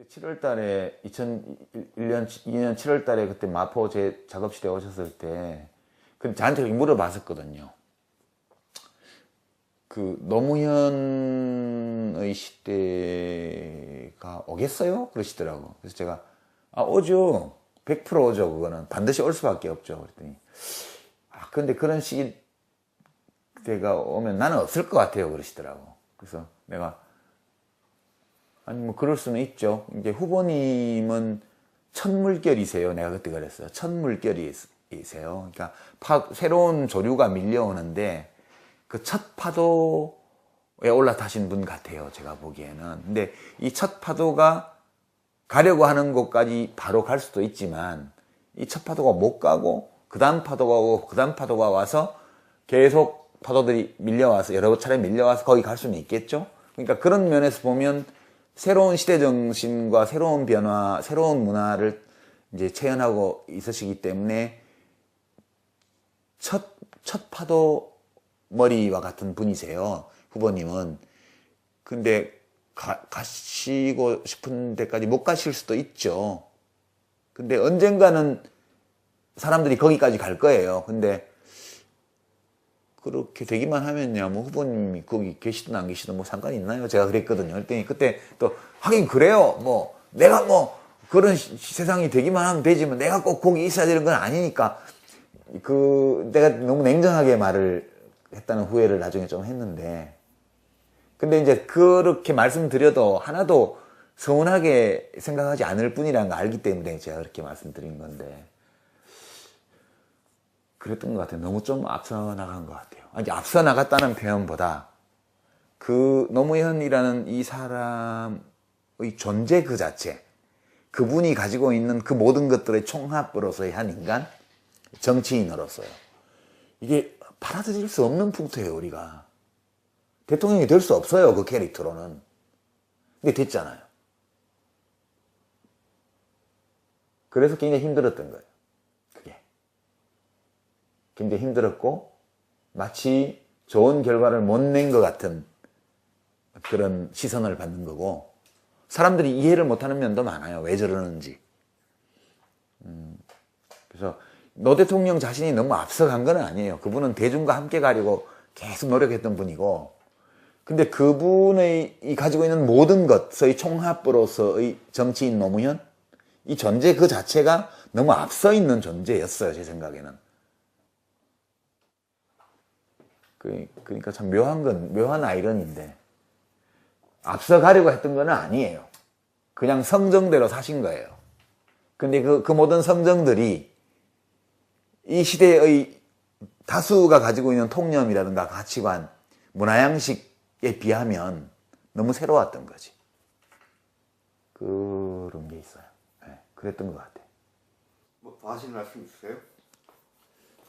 7월 달에 2001년 2년 7월 달에 그때 마포 제 작업실에 오셨을 때 저한테 물어봤었거든요. 그 노무현의 시대가 오겠어요? 그러시더라고. 그래서 제가 오죠. 100% 오죠. 그거는 반드시 올 수밖에 없죠. 그랬더니 근데 그런 시대가 오면 나는 없을 것 같아요. 그러시더라고. 그래서 내가 아니 뭐 그럴 수는 있죠. 이제 후보님은 첫 물결이세요. 내가 그때 그랬어요. 첫 물결이세요. 그러니까 새로운 조류가 밀려오는데 그 첫 파도에 올라타신 분 같아요. 제가 보기에는. 근데 이 첫 파도가 가려고 하는 곳까지 바로 갈 수도 있지만 이 첫 파도가 못 가고 그 다음 파도가 오고 그 다음 파도가 와서 계속 파도들이 밀려와서 여러 차례 밀려와서 거기 갈 수는 있겠죠. 그러니까 그런 면에서 보면 새로운 시대 정신과 새로운 변화, 새로운 문화를 이제 체현하고 있으시기 때문에 첫 파도 머리와 같은 분이세요. 후보님은. 근데 가시고 싶은 데까지 못 가실 수도 있죠. 근데 언젠가는 사람들이 거기까지 갈 거예요. 근데 그렇게 되기만 하면요, 뭐 후보님이 거기 계시든 안 계시든 뭐 상관이 있나요? 제가 그랬거든요. 그랬더니 그때 또 하긴 그래요. 뭐 내가 뭐 그런 세상이 되기만 하면 되지만 내가 꼭 거기 있어야 되는 건 아니니까 내가 너무 냉정하게 말을 했다는 후회를 나중에 좀 했는데, 근데 이제 그렇게 말씀드려도 하나도 서운하게 생각하지 않을 뿐이라는 걸 알기 때문에 제가 그렇게 말씀드린 건데, 그랬던 것 같아요. 너무 좀 앞서 나간 것 같아요. 아니, 앞서 나갔다는 표현보다 그 노무현이라는 이 사람의 존재 그 자체, 그분이 가지고 있는 그 모든 것들의 총합으로서의 한 인간, 정치인으로서요. 이게 받아들일 수 없는 풍토예요, 우리가. 대통령이 될 수 없어요, 그 캐릭터로는. 근데 됐잖아요. 그래서 굉장히 힘들었던 거예요. 그게. 굉장히 힘들었고, 마치 좋은 결과를 못 낸 것 같은 그런 시선을 받는 거고, 사람들이 이해를 못하는 면도 많아요. 왜 저러는지. 그래서 노 대통령 자신이 너무 앞서간 건 아니에요. 그분은 대중과 함께 가려고 계속 노력했던 분이고, 근데 그분의 가지고 있는 모든 것의 총합으로서의 정치인 노무현, 이 존재 그 자체가 너무 앞서 있는 존재였어요, 제 생각에는. 그러니까 참 묘한 아이러니인데, 앞서 가려고 했던 건 아니에요. 그냥 성정대로 사신 거예요. 근데 그 모든 성정들이 이 시대의 다수가 가지고 있는 통념이라든가 가치관, 문화양식에 비하면 너무 새로웠던 거지. 그런 게 있어요. 네, 그랬던 것 같아요. 뭐 더 하시는 말씀 있으세요?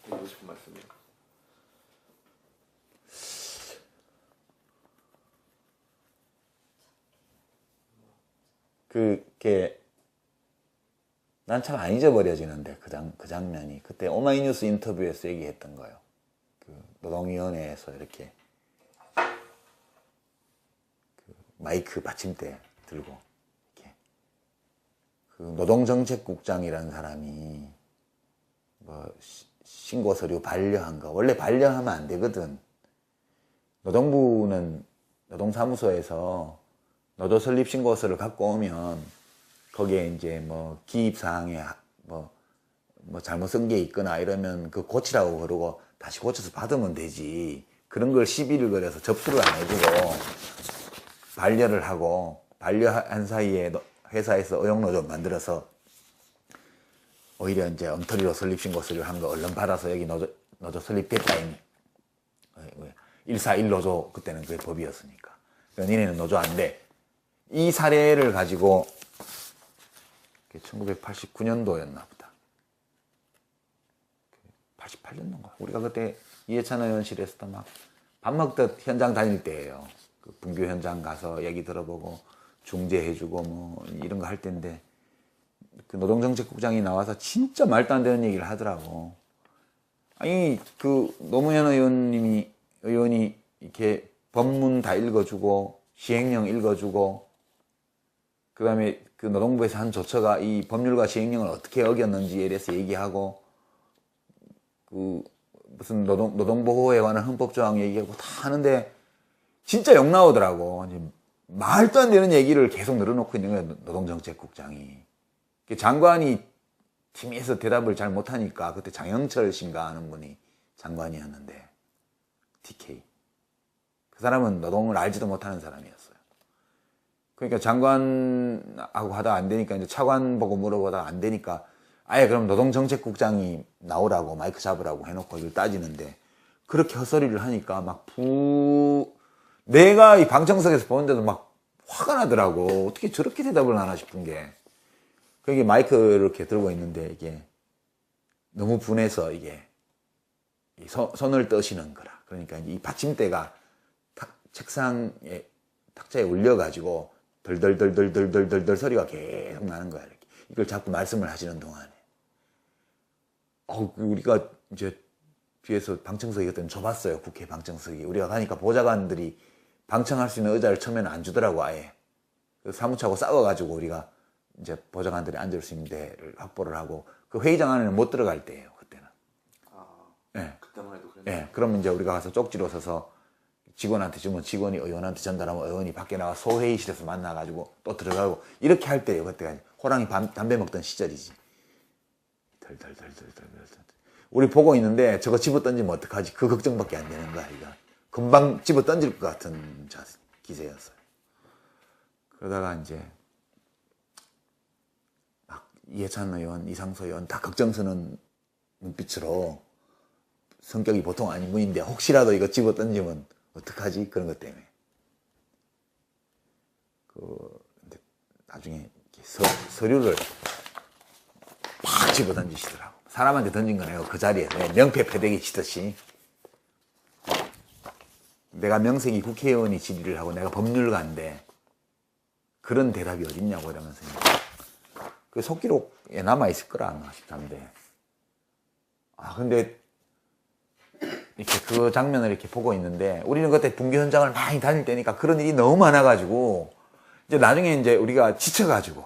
드리고 싶은 말씀이요. 그게 난 참 안 잊어버려지는데 그 장면이 그때 오마이뉴스 인터뷰에서 얘기했던 거예요. 그 노동위원회에서 이렇게 마이크 받침대 들고 이렇게 그 노동정책국장이라는 사람이 뭐 신고 서류 반려한 거, 원래 반려하면 안 되거든. 노동부는 노동사무소에서 노조 설립 신고서를 갖고 오면 거기에 이제 뭐 기입사항에 뭐 잘못 쓴 게 있거나 이러면 그 고치라고 그러고 다시 고쳐서 받으면 되지. 그런 걸 시비를 걸어서 접수를 안 해주고 반려를 하고, 반려한 사이에 회사에서 의용노조 만들어서 오히려 이제 엉터리로 설립신고서를 한 거 얼른 받아서 여기 노조 설립됐다. 141 노조, 그때는 그게 법이었으니까. 니네는 노조 안 돼. 이 사례를 가지고 1989년도였나 보다. 88년도인가. 우리가 그때 이해찬 의원실에서도 막 밥 먹듯 현장 다닐 때예요. 그 분교 현장 가서 얘기 들어보고 중재해주고 뭐 이런 거 할 때인데, 그 노동정책국장이 나와서 진짜 말도 안 되는 얘기를 하더라고. 아니 그 노무현 의원이 이렇게 법문 다 읽어주고 시행령 읽어주고 그 다음에 그 노동부에서 한 조처가 이 법률과 시행령을 어떻게 어겼는지에 대해서 얘기하고, 그 무슨 노동보호에 관한 헌법조항 얘기하고 다 하는데 진짜 욕 나오더라고. 이제 말도 안 되는 얘기를 계속 늘어놓고 있는 거야, 노동정책국장이. 장관이 팀에서 대답을 잘 못하니까 그때 장영철 씨인가 하는 분이 장관이었는데, TK. 그 사람은 노동을 알지도 못하는 사람이었어요. 그러니까 장관하고 하다 안 되니까 이제 차관 보고 물어보다 안 되니까 아예 그럼 노동정책국장이 나오라고 마이크 잡으라고 해놓고 이걸 따지는데, 그렇게 헛소리를 하니까 내가 이 방청석에서 보는데도 막 화가 나더라고. 어떻게 저렇게 대답을 하나 싶은 게. 그게 마이크를 이렇게 들고 있는데 이게 너무 분해서 이게 손을 떠시는 거라. 그러니까 이 받침대가 책상에 탁자에 올려가지고 덜덜덜덜덜덜덜 소리가 계속 나는 거야. 이렇게. 이걸 자꾸 말씀을 하시는 동안에. 우리가 이제 뒤에서 방청석이었더니 좁았어요. 국회 방청석이. 우리가 가니까 보좌관들이 방청할 수 있는 의자를 처음에는 안 주더라고, 아예. 사무처하고 싸워가지고 우리가 이제 보좌관들이 앉을 수 있는 데를 확보를 하고, 그 회의장 안에는 못 들어갈 때예요, 그때는. 네. 그때만 해도 그랬나요? 네. 그러면 이제 우리가 가서 쪽지로 서서 직원한테 주면 직원이 의원한테 전달하면 의원이 밖에 나가 소회의실에서 만나가지고 또 들어가고, 이렇게 할 때예요, 그때가. 호랑이 담배 먹던 시절이지. 덜덜덜덜덜덜. 우리 보고 있는데 저거 집어 던지면 어떡하지? 그 걱정밖에 안 되는 거야, 이거. 금방 집어 던질 것 같은 기세였어요. 그러다가 이제 막 이해찬 의원, 이상소 의원 다 걱정스러운 눈빛으로, 성격이 보통 아닌 분인데 혹시라도 이거 집어 던지면 어떡하지? 그런 것 때문에. 나중에 서류를 팍 집어 던지시더라고. 사람한테 던진 건 아니고 그 자리에서 명패 패대기 치듯이. 내가 명색이 국회의원이 질의를 하고 내가 법률가인데 그런 대답이 어딨냐고 이러면서. 그 속기록에 남아있을 거라 아마 싶던데. 근데 이렇게 그 장면을 이렇게 보고 있는데, 우리는 그때 붕괴 현장을 많이 다닐 때니까 그런 일이 너무 많아가지고, 이제 나중에 이제 우리가 지쳐가지고,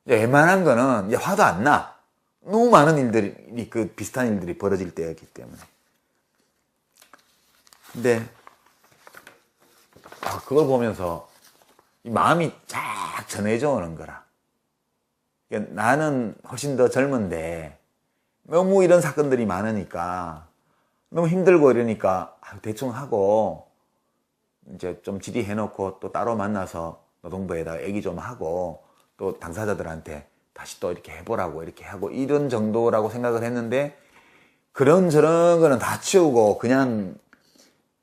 이제 웬만한 거는 이제 화도 안 나. 너무 많은 일들이, 그 비슷한 일들이 벌어질 때였기 때문에. 근데, 그걸 보면서 이 마음이 쫙 전해져 오는 거라. 그러니까 나는 훨씬 더 젊은데, 너무 이런 사건들이 많으니까, 너무 힘들고 이러니까 대충 하고 이제 좀 질의해놓고 또 따로 만나서 노동부에다 얘기 좀 하고 또 당사자들한테 다시 또 이렇게 해보라고 이렇게 하고 이런 정도라고 생각을 했는데, 그런저런 거는 다 치우고 그냥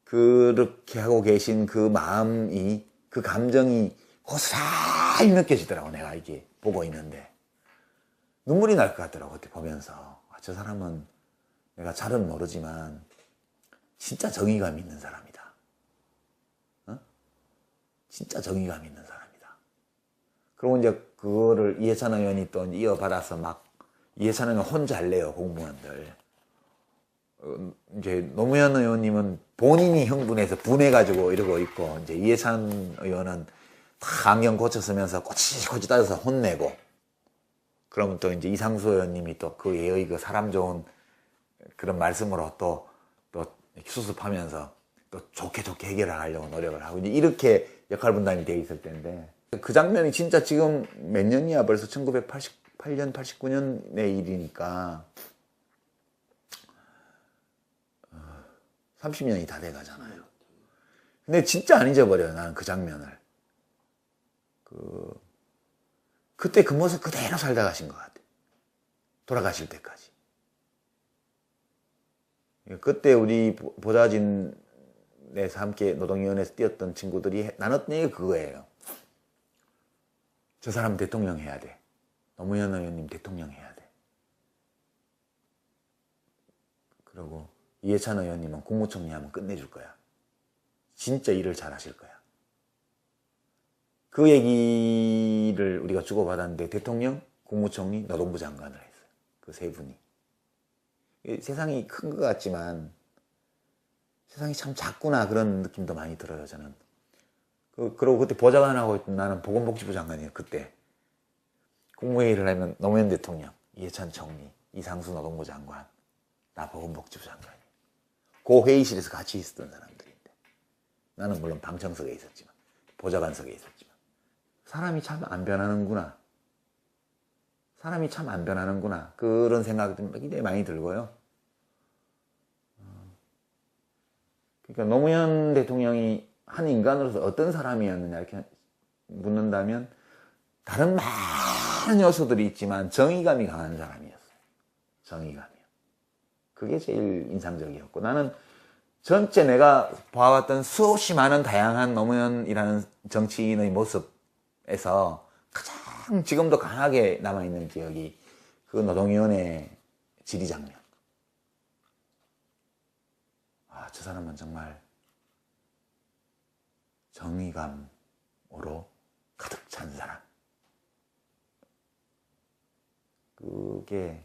그렇게 하고 계신 그 마음이, 그 감정이 고스란히 느껴지더라고. 내가 이게 보고 있는데 눈물이 날 것 같더라고, 그때 보면서. 저 사람은 내가 잘은 모르지만 진짜 정의감 있는 사람이다. 진짜 정의감 있는 사람이다. 그리고 이제 그거를 이해찬 의원이 또 이어받아서 막, 이해찬 의원 혼자 할래요, 공무원들. 이제 노무현 의원님은 본인이 흥분해서 분해가지고 이러고 있고, 이제 이해찬 의원은 다 안경 고쳐 쓰면서 꼬치꼬치 따져서 혼내고, 그러면 또 이제 이상수 의원님이 또 그 예의, 그 사람 좋은 그런 말씀으로 또 수습하면서 또 좋게 해결하려고 노력을 하고, 이제 이렇게 역할 분담이 돼 있을 텐데, 그 장면이 진짜 지금 몇 년이야? 벌써 1988년, 89년의 일이니까 30년이 다 돼가잖아요. 근데 진짜 안 잊어버려요, 나는 그 장면을. 그때 그 모습 그대로 살다 가신 것 같아. 돌아가실 때까지. 그때 우리 보좌진에서 함께 노동위원회에서 뛰었던 친구들이 나눴던 얘기가 그거예요. 저 사람 대통령 해야 돼. 노무현 의원님 대통령 해야 돼. 그리고 이해찬 의원님은 국무총리 하면 끝내줄 거야. 진짜 일을 잘 하실 거야. 그 얘기를 우리가 주고받았는데, 대통령, 국무총리, 노동부 장관을 했어요. 그 세 분이. 세상이 큰 것 같지만 세상이 참 작구나, 그런 느낌도 많이 들어요, 저는. 그러고 그때 보좌관하고 있던 나는 보건복지부 장관이에요. 그때 국무회의를 하면 노무현 대통령, 이해찬 총리, 이상수 노동부 장관, 나 보건복지부 장관이에요. 그 회의실에서 같이 있었던 사람들인데 나는 물론 방청석에 있었지만 보좌관석에 있었지만 사람이 참 안 변하는구나. 사람이 참 안 변하는구나. 그런 생각이 굉장히 많이 들고요. 그러니까 노무현 대통령이 한 인간으로서 어떤 사람이었느냐 이렇게 묻는다면 다른 많은 요소들이 있지만 정의감이 강한 사람이었어요. 정의감이요. 그게 제일 인상적이었고 나는 전체 내가 봐왔던 수없이 많은 다양한 노무현이라는 정치인의 모습에서 가장 지금도 강하게 남아있는 기억이 그 노동위원회 질의 장면. 아, 저 사람은 정말 정의감으로 가득 찬 사람. 그게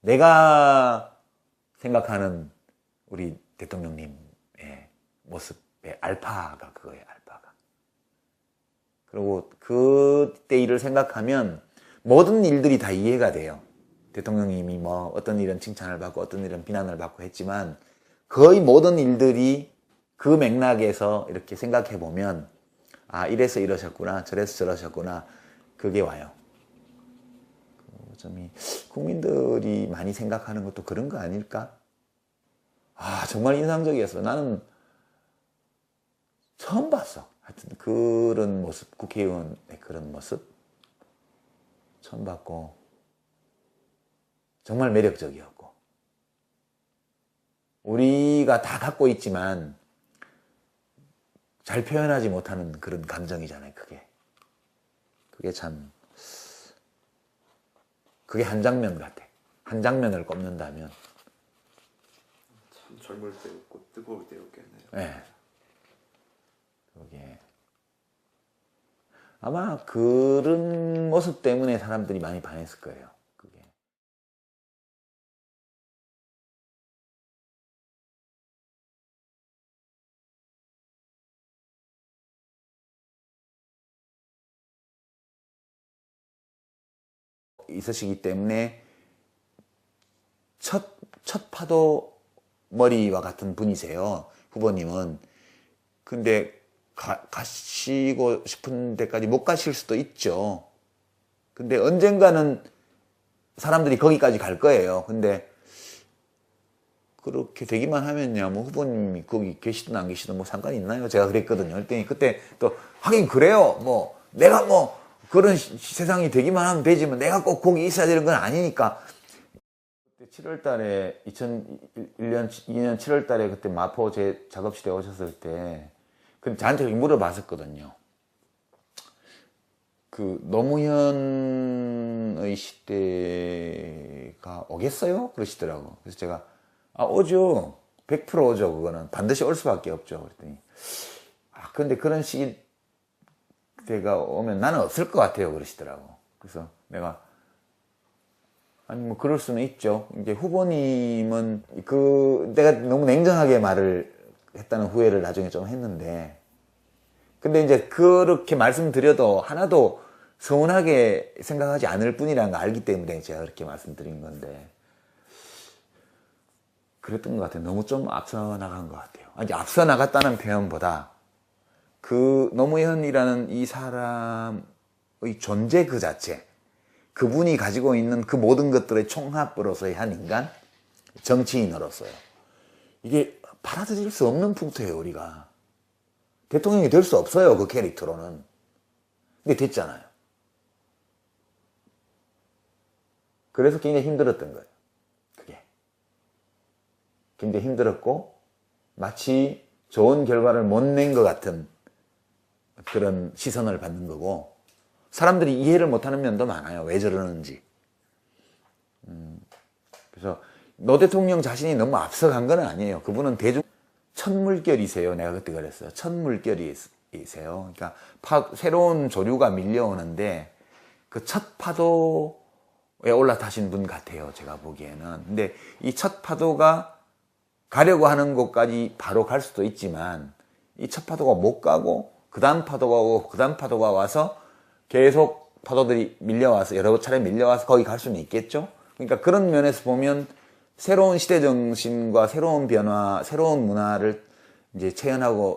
내가 생각하는 우리 대통령님의 모습의 알파가 그거예요, 알파가. 그리고 그때 일을 생각하면 모든 일들이 다 이해가 돼요. 대통령님이 뭐 어떤 일은 칭찬을 받고 어떤 일은 비난을 받고 했지만 거의 모든 일들이 그 맥락에서 이렇게 생각해 보면 아, 이래서 이러셨구나, 저래서 저러셨구나, 그게 와요. 그 점이 국민들이 많이 생각하는 것도 그런 거 아닐까? 아, 정말 인상적이었어. 나는 처음 봤어. 하여튼 그런 모습, 국회의원의 그런 모습 처음 봤고 정말 매력적이었고 우리가 다 갖고 있지만 잘 표현하지 못하는 그런 감정이잖아요. 그게 참 그게 한 장면 같아. 한 장면을 꼽는다면 참 젊을 때였고 뜨거울 때였겠네요. 네. 그게 아마 그런 모습 때문에 사람들이 많이 반했을 거예요. 그게. 있으시기 때문에 첫 파도 머리와 같은 분이세요. 후보님은. 근데 가시고 싶은 데까지 못 가실 수도 있죠. 근데 언젠가는 사람들이 거기까지 갈 거예요. 근데 그렇게 되기만 하면요, 뭐 후보님이 거기 계시든 안 계시든 뭐 상관이 있나요? 제가 그랬거든요. 그랬더니 그때 또 하긴 그래요. 뭐 내가 뭐 그런 세상이 되기만 하면 되지 뭐 내가 꼭 거기 있어야 되는 건 아니니까. 그때 7월 달에 2001년 2년 7월 달에 그때 마포 제 작업실에 오셨을 때 근데 저한테 물어봤었거든요. 그 노무현의 시대가 오겠어요? 그러시더라고. 그래서 제가 아, 오죠. 100% 오죠. 그거는 반드시 올 수밖에 없죠. 그랬더니 아, 근데 그런 시대가 오면 나는 없을 것 같아요. 그러시더라고. 그래서 내가 아니 뭐 그럴 수는 있죠. 이제 후보님은 내가 너무 냉정하게 말을 했다는 후회를 나중에 좀 했는데 근데 이제 그렇게 말씀드려도 하나도 서운하게 생각하지 않을 뿐이라는 걸 알기 때문에 제가 그렇게 말씀드린 건데 그랬던 것 같아요. 너무 좀 앞서 나간 것 같아요. 아니 앞서 나갔다는 표현보다 그 노무현이라는 이 사람의 존재 그 자체 그분이 가지고 있는 그 모든 것들의 총합으로서의 한 인간 정치인으로서요. 이게 받아들일 수 없는 풍토예요. 우리가 대통령이 될 수 없어요. 그 캐릭터로는. 근데 됐잖아요. 그래서 굉장히 힘들었던 거예요. 그게 굉장히 힘들었고 마치 좋은 결과를 못 낸 것 같은 그런 시선을 받는 거고 사람들이 이해를 못하는 면도 많아요. 왜 저러는지. 그래서 노 대통령 자신이 너무 앞서간 건 아니에요. 그분은 첫 물결이세요. 내가 그때 그랬어요. 첫 물결이세요. 그러니까 새로운 조류가 밀려오는데 그 첫 파도에 올라타신 분 같아요. 제가 보기에는. 근데 이 첫 파도가 가려고 하는 곳까지 바로 갈 수도 있지만 이 첫 파도가 못 가고 그 다음 파도가 오고 그 다음 파도가 와서 계속 파도들이 밀려와서 여러 차례 밀려와서 거기 갈 수는 있겠죠. 그러니까 그런 면에서 보면 새로운 시대 정신과 새로운 변화, 새로운 문화를 이제 체현하고